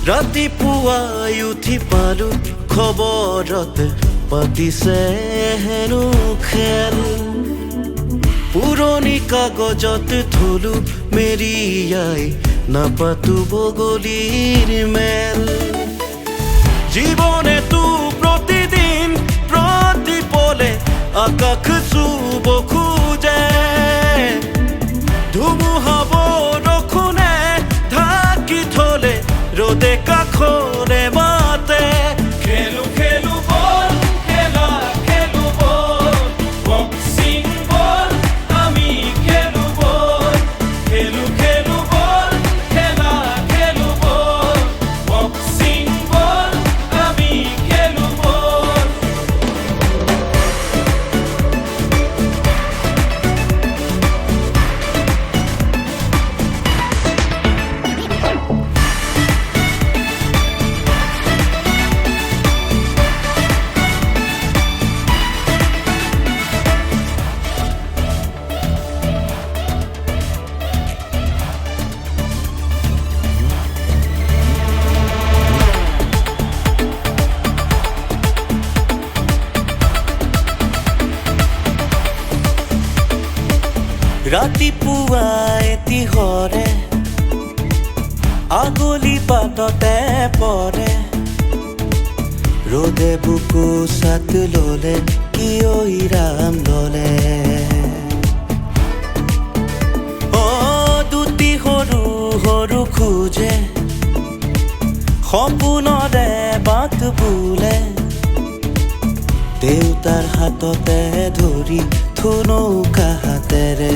ৰাতিপুৱাই উঠি পালো খবৰতে পাতিছে হেনো খেল পুৰণি কাগজত থলো মেৰিয়াই নাপাতো বগলীৰ মেল জীৱনেতো প্ৰতিদিন প্ৰতিপলে আকাশ চুব খোজে ধুমুহা বৰষুণে ঢাকি থলে ৰ'দে কাষৰে মাতে খেলো খেলো বল খেলা খেলো বল বক্সিং বল আমি খেলো বল খেলো খেলো বল খেলা খেলো বল বক্সিং বল আমি খেলো বল ৰাতিপুৱাই তিহৰে আগলি পাততে পৰে ৰ'দে বুকু চাত ললে কিয় ইৰাম ললে দুটি সৰু সৰু খোজে সপোনৰে বাট বোলে দেউতাৰ হাততে ধৰি থো নৌকা হাতেৰে